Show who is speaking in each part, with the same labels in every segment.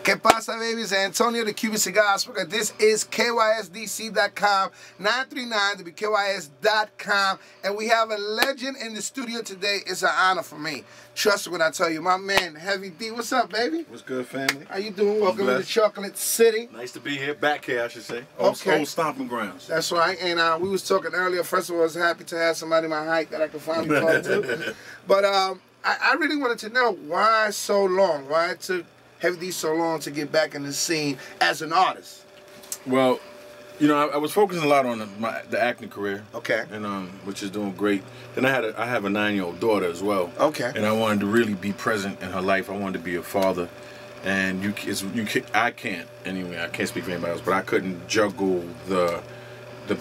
Speaker 1: ¿Qué pasa, babies? Antonio, the Cuban Cigar Smoker. This is KYSDC.com, 939 to be KYS.com. And we have a legend in the studio today. It's an honor for me. Trust me when I tell you, my man, Heavy D. What's up, baby?
Speaker 2: What's good, family?
Speaker 1: How you doing? Welcome to the Chocolate City.
Speaker 2: Nice to be here. Back here, I should say.
Speaker 1: Okay.
Speaker 2: Old stomping grounds.
Speaker 1: That's right. And we was talking earlier. First of all, I was happy to have somebody my height that I could finally talk to. But I really wanted to know why so long? Why it took Heavy D so long to get back in the scene as an artist?
Speaker 2: Well, you know, I was focusing a lot on the acting career.
Speaker 1: Okay.
Speaker 2: And which is doing great. Then I have a 9-year-old daughter as well.
Speaker 1: Okay.
Speaker 2: And I wanted to really be present in her life. I wanted to be a father. And I can't anyway. I can't speak for anybody else, but I couldn't juggle the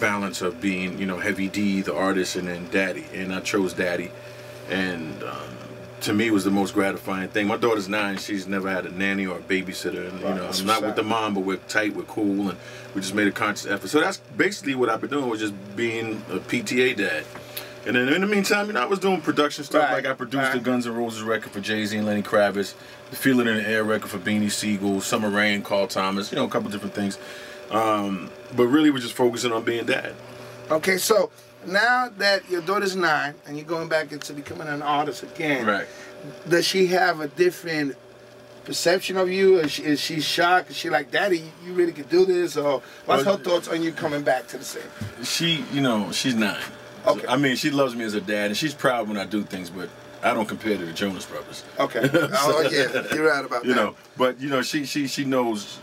Speaker 2: balance of being, you know, Heavy D, the artist, and then Daddy. And I chose Daddy. And to me, it was the most gratifying thing. My daughter's 9. She's never had a nanny or a babysitter. And, you know, I'm not with the mom, but we're tight, we're cool, and we just made a conscious effort. So that's basically what I've been doing, was just being a PTA dad. And then in the meantime, you know, I was doing production stuff. Like I produced the Guns N' Roses record for Jay-Z and Lenny Kravitz, the Feel It in the Air record for Beanie Siegel, Summer Rain, Carl Thomas, you know, a couple different things. But really, we're just focusing on being dad.
Speaker 1: Okay, so now that your daughter's 9 and you're going back into becoming an artist again,
Speaker 2: right?
Speaker 1: Does she have a different perception of you? Is she shocked? Is she like, Daddy, you really could do this? Or what's her thoughts on you coming back to the scene?
Speaker 2: She, you know, she's 9. Okay. I mean, she loves me as a dad, and she's proud when I do things, but I don't compare to the Jonas Brothers. Okay.
Speaker 1: Oh yeah, you're right about that.
Speaker 2: You know, but you know, she knows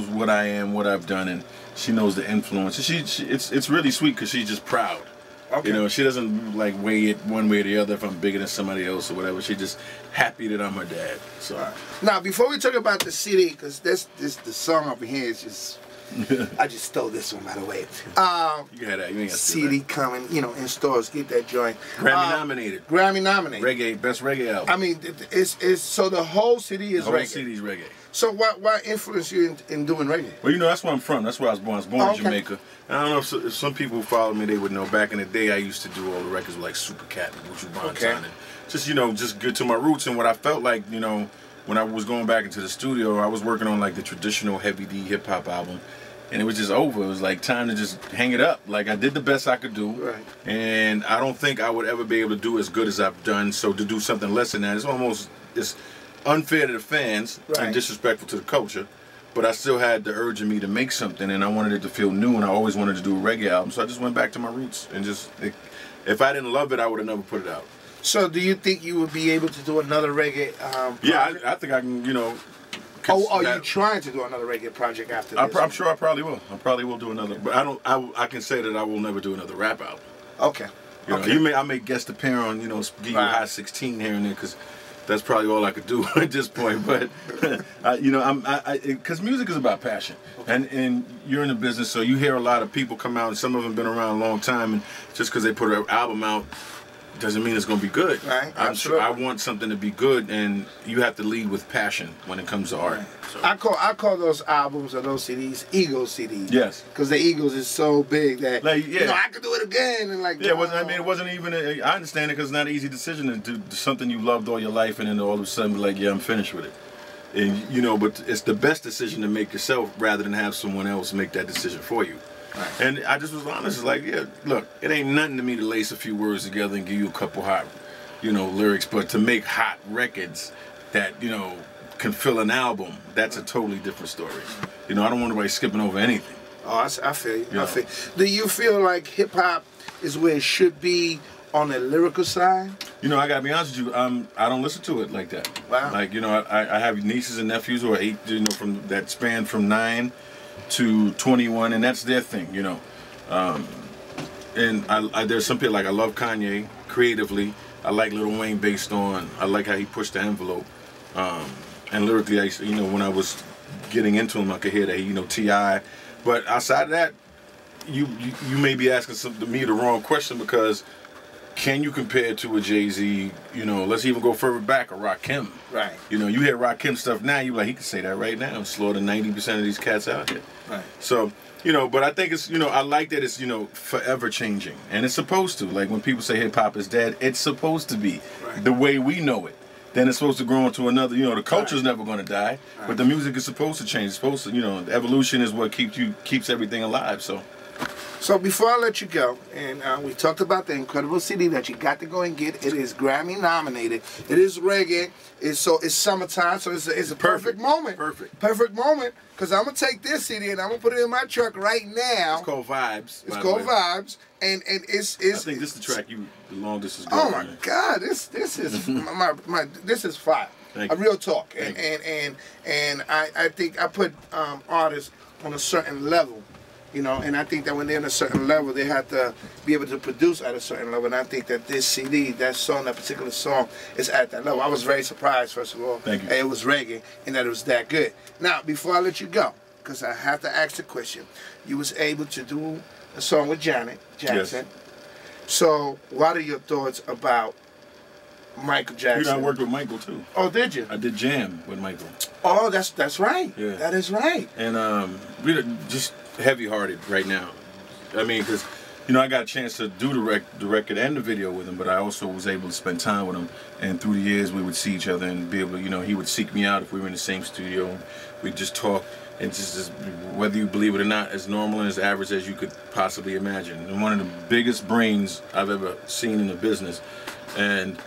Speaker 2: what I am, what I've done, and she knows the influence. It's really sweet because she's just proud. Okay. You know, she doesn't like weigh it one way or the other if I'm bigger than somebody else or whatever. She's just happy that I'm her dad. So
Speaker 1: now, before we talk about the CD, because the song over here is just. I just stole this one, by the way.
Speaker 2: You got that. You ain't got
Speaker 1: CD coming, you know, in stores. Get that joint.
Speaker 2: Grammy nominated.
Speaker 1: Grammy nominated.
Speaker 2: Reggae, best reggae album.
Speaker 1: I mean, it's so the whole CD is reggae.
Speaker 2: The whole CD's reggae.
Speaker 1: So why influence you in doing reggae?
Speaker 2: Well, you know, that's where I'm from. That's where I was born. I was born in Jamaica. And I don't know if some people who follow me, they would know. Back in the day, I used to do all the records with like Super Cat and Buju Banton. And just, you know, just good to my roots. And what I felt like, you know, when I was going back into the studio, I was working on like the traditional Heavy D hip hop album. And it was just over. It was like time to just hang it up. Like I did the best I could do. Right. And I don't think I would ever be able to do as good as I've done. So to do something less than that, it's unfair to the fans and disrespectful to the culture. But I still had the urge in me to make something, and I wanted it to feel new, and I always wanted to do a reggae album. So I just went back to my roots and just, if I didn't love it, I would have never put it out.
Speaker 1: So do you think you would be able to do another reggae project?
Speaker 2: Yeah, I think I can, you know.
Speaker 1: Oh, are you trying to do another reggae project after this?
Speaker 2: I'm sure I probably will. I probably will do another, but I can say that I will never do another rap album.
Speaker 1: Okay.
Speaker 2: You know, I may guest appear on, you know, give you a high 16 here and there, because that's probably all I could do at this point. But you know, because music is about passion, and you're in the business, so you hear a lot of people come out, and some of them been around a long time, and just because they put an album out doesn't mean it's going to be good. Right. I'm sure I want something to be good, and you have to lead with passion when it comes to art. So.
Speaker 1: I call those albums or those CDs ego CDs.
Speaker 2: Yes.
Speaker 1: Because the egos is so big that
Speaker 2: like,
Speaker 1: you know, I could do it again and like.
Speaker 2: Yeah, I mean, it wasn't even. I understand it because it's not an easy decision to do something you loved all your life, and then all of a sudden be like, yeah, I'm finished with it. And you know, but it's the best decision to make yourself rather than have someone else make that decision for you. Right. And I just was honest. It's like, yeah, look, it ain't nothing to me to lace a few words together and give you a couple hot, you know, lyrics. But to make hot records that, you know, can fill an album, that's a totally different story. You know, I don't want anybody skipping over anything. Oh,
Speaker 1: I feel you. I feel. Do you feel like hip hop is where it should be on the lyrical side?
Speaker 2: You know, I gotta be honest with you. I don't listen to it like that. Wow. Like, you know, I have nieces and nephews who are 8, you know, from that span from 9 to 21, and that's their thing, you know. And there's some people like I love Kanye creatively. I like Lil Wayne based on. I like how he pushed the envelope. And lyrically, you know, when I was getting into him, I could hear that, you know, T.I. But outside of that, you may be asking me the wrong question, because can you compare to a Jay-Z, you know, let's even go further back, a Rakim. Right. You know, you hear Rakim stuff now, you're like, he can say that right now and slaughter 90% of these cats out here. Right. So, you know, but I think it's, you know, I like that it's, you know, forever changing. And it's supposed to. Like when people say hip-hop is dead, it's supposed to be the way we know it. then it's supposed to grow into another. You know, the culture's never going to die, but the music is supposed to change. It's supposed to, you know, the evolution is what keeps everything alive.
Speaker 1: So before I let you go, and we talked about the incredible CD that you got to go and get. It is Grammy nominated. It is reggae. It's summertime, so it's a perfect moment. Perfect moment. Because I'm gonna take this CD and I'm gonna put it in my truck right now.
Speaker 2: It's called Vibes.
Speaker 1: It's called Vibes, and it's. I
Speaker 2: think this is the track the longest is
Speaker 1: going. Oh
Speaker 2: my
Speaker 1: God, this is this is fire. A real talk, and I think I put artists on a certain level. You know, and I think that when they're on a certain level, they have to be able to produce at a certain level. And I think that this CD, that particular song, is at that level. I was very surprised, first of all.
Speaker 2: Thank you.
Speaker 1: It was reggae, and that it was that good. Now, before I let you go, because I have to ask the question, you was able to do a song with Janet Jackson.
Speaker 2: Yes.
Speaker 1: So, what are your thoughts about Michael Jackson?
Speaker 2: You know, I worked with Michael too.
Speaker 1: Oh, did you?
Speaker 2: I did Jam with Michael.
Speaker 1: Oh, that's right.
Speaker 2: Yeah.
Speaker 1: That is right.
Speaker 2: And we just heavy-hearted right now. I mean, because, you know, I got a chance to do the record and the video with him, but I also was able to spend time with him. And through the years, we would see each other and be able to, you know, he would seek me out if we were in the same studio. We'd just talk, and just whether you believe it or not, as normal and as average as you could possibly imagine. And one of the biggest brains I've ever seen in the business. And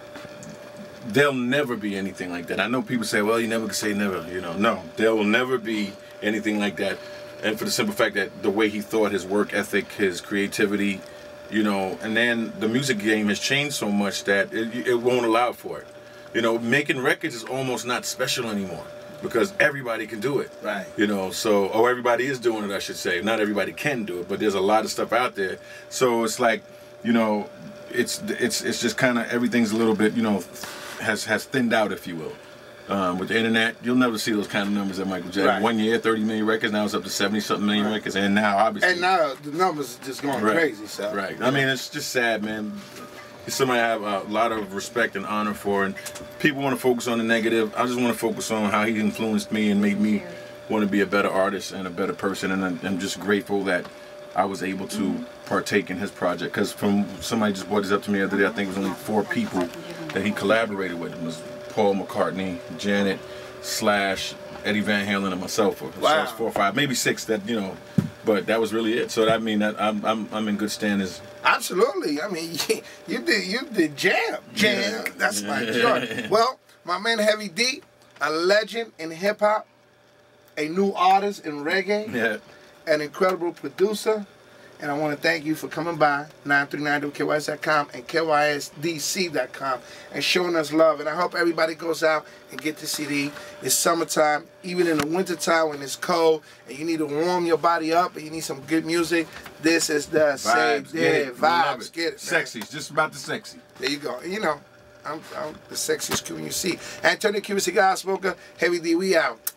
Speaker 2: there'll never be anything like that. I know people say, well, you never can say never, you know. No, there will never be anything like that. And for the simple fact that the way he thought, his work ethic, his creativity, you know, and then the music game has changed so much that it won't allow for it. You know, making records is almost not special anymore because everybody can do it.
Speaker 1: Right.
Speaker 2: You know, so, or everybody is doing it, I should say. Not everybody can do it, but there's a lot of stuff out there. So it's like, you know, it's just kind of everything's a little bit, you know, has thinned out, if you will. With the internet, you'll never see those kind of numbers that Michael Jackson.
Speaker 1: Right.
Speaker 2: 1 year, 30 million records. Now it's up to 70-something million records, and now obviously.
Speaker 1: And now the numbers are just going crazy. So.
Speaker 2: Right. I mean, it's just sad, man. He's somebody I have a lot of respect and honor for, and people want to focus on the negative. I just want to focus on how he influenced me and made me want to be a better artist and a better person, and I'm just grateful that I was able to partake in his project. Because from somebody just brought this up to me the other day, I think it was only 4 people that he collaborated with. It was Paul McCartney, Janet, Slash, Eddie Van Halen, and myself. So it was 4 or 5, maybe 6 that, you know, but that was really it. So that mean that I'm in good standings.
Speaker 1: Absolutely. I mean, you did Jam. Yeah. That's my joy. Well, my man Heavy D, a legend in hip hop, a new artist in reggae, an incredible producer. And I want to thank you for coming by, 939WKYS.com and KYSDC.com, and showing us love. And I hope everybody goes out and get the CD. It's summertime, even in the wintertime when it's cold, and you need to warm your body up, and you need some good music. This is the same vibes. Get it,
Speaker 2: sexy. It's just about the sexy.
Speaker 1: There you go. You know, I'm the sexiest Cuban you see. Antonio Cuban Cigar Smoker, Heavy D, we out.